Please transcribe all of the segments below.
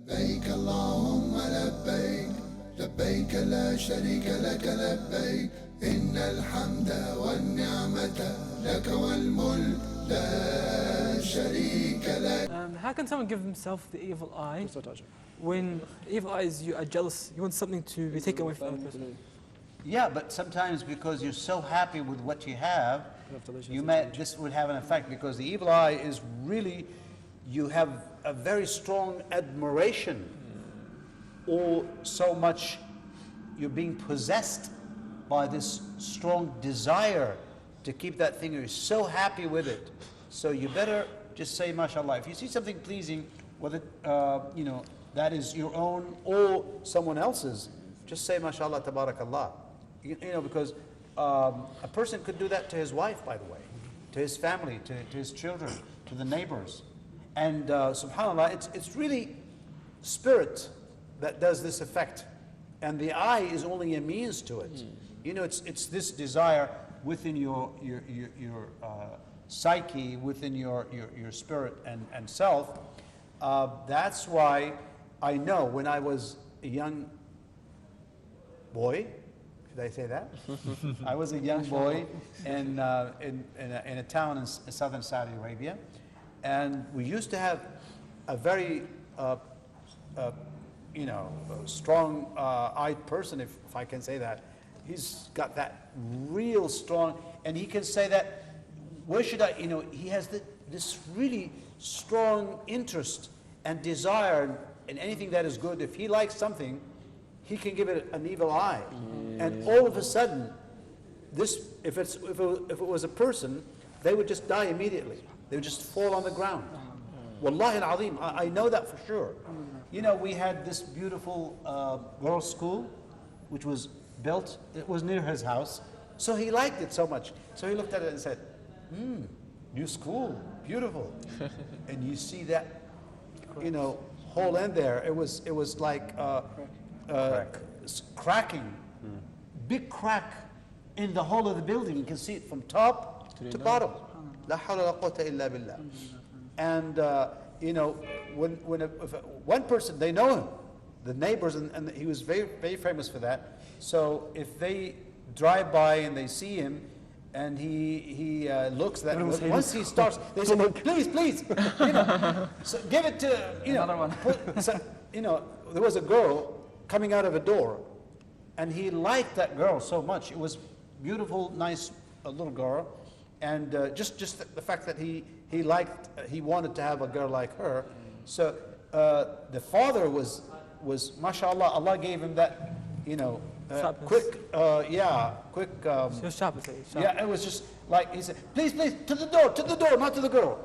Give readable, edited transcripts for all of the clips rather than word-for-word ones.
لبيك اللهم لبيك لبيك لا شريك لك لبيك إن الحمد والنعمة لك والملك لا شريك لك. How can someone give himself the evil eye when evil eye is you are jealous, you want something to be taken away from the other person? Yeah, but sometimes because you're so happy with what you have, this would have an effect, because the evil eye is really, you have a very strong admiration, or so much you're being possessed by this strong desire to keep that thing. You're so happy with it. So you better just say, mashallah. If you see something pleasing, whether that is your own or someone else's, just say, mashallah, tabarakallah. Because a person could do that to his wife, by the way, to his family, to his children, to the neighbors. And subhanAllah, it's really spirit that does this effect. And the eye is only a means to it. It's this desire within your psyche, within your spirit and self. That's why I know when I was a young boy, should I say that? I was a young boy in a town in southern Saudi Arabia, and we used to have a very strong-eyed person, if I can say that. He's got that real strong, and he can say that, where should I, he has this really strong interest and desire in anything that is good. If he likes something, he can give it an evil eye. And all of a sudden, if it was a person, they would just die immediately. They would just fall on the ground. Wallahi al-azim, I know that for sure. We had this beautiful girls' school, which was built. It was near his house. So he liked it so much. So he looked at it and said, new school, beautiful. And you see that, hole in there. It was like cracking, big crack in the whole of the building. You can see it from top to bottom. La hawla la quwwata illa billah. And when one person, they know him, the neighbors, and he was very, very famous for that. So if they drive by and they see him, and he looks that, once he starts, they say, please, so give it to, Another one. There was a girl coming out of a door, and he liked that girl so much. It was beautiful, nice little girl, and just the fact that he wanted to have a girl like her. So the father was mashallah, Allah gave him that, quick. Yeah, it was just like, he said, please, to the door, not to the girl.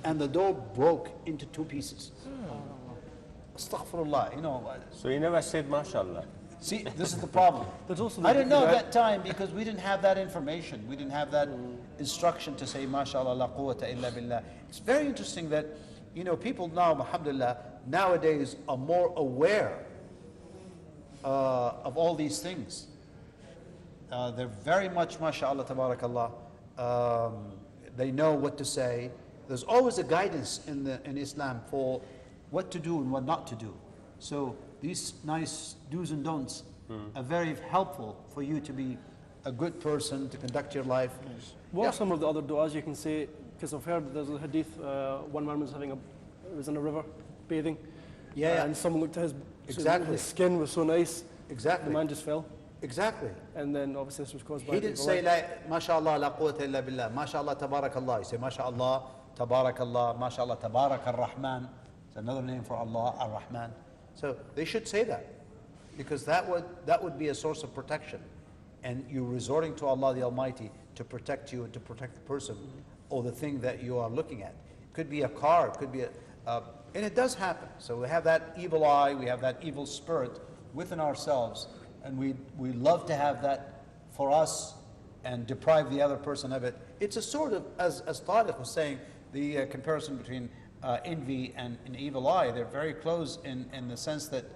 And the door broke into two pieces. Astaghfirullah, So you never said mashallah. See, this is the problem. I didn't know at that time, because we didn't have that information. We didn't have that instruction to say mashallah la quwwata illa billah. It's very interesting that, people now, alhamdulillah, nowadays are more aware of all these things. They're very much, mashallah, tabarakallah. They know what to say. There's always a guidance in Islam for what to do and what not to do. So these nice do's and don'ts are very helpful for you to be a good person, to conduct your life. What are some of the other du'as you can say? Because I've heard there's a hadith, one man was was in a river bathing, and someone looked at his, his skin was so nice, the man just fell. Exactly. And then obviously this was caused by... He didn't say, mashallah, la quwwata illa billah, mashallah, tabarakallah. He said, mashallah, tabarakallah, mashallah, tabarak ar-Rahman. It's another name for Allah, ar-Rahman. So they should say that, because that would be a source of protection. And you're resorting to Allah the Almighty to protect you and to protect the person or the thing that you are looking at. It could be a car, it could be and it does happen. So we have that evil eye, we have that evil spirit within ourselves, and we love to have that for us and deprive the other person of it. It's a sort of, as Tariq was saying, the comparison between envy and an evil eye. They're very close in the sense that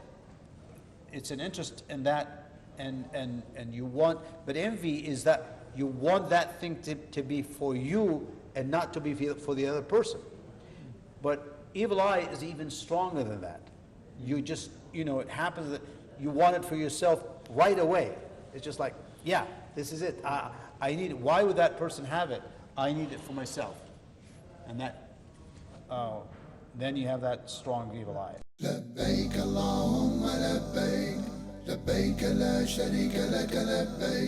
it's an interest in that, and you want, but envy is that you want that thing to be for you and not to be for the other person. But evil eye is even stronger than that. you just, it happens that you want it for yourself right away. It's just like, yeah, this is it. I need it. Why would that person have it? I need it for myself. And that, then you have that strong evil eye. لبيك اللهم لبيك لبيك لا شريك لك لبيك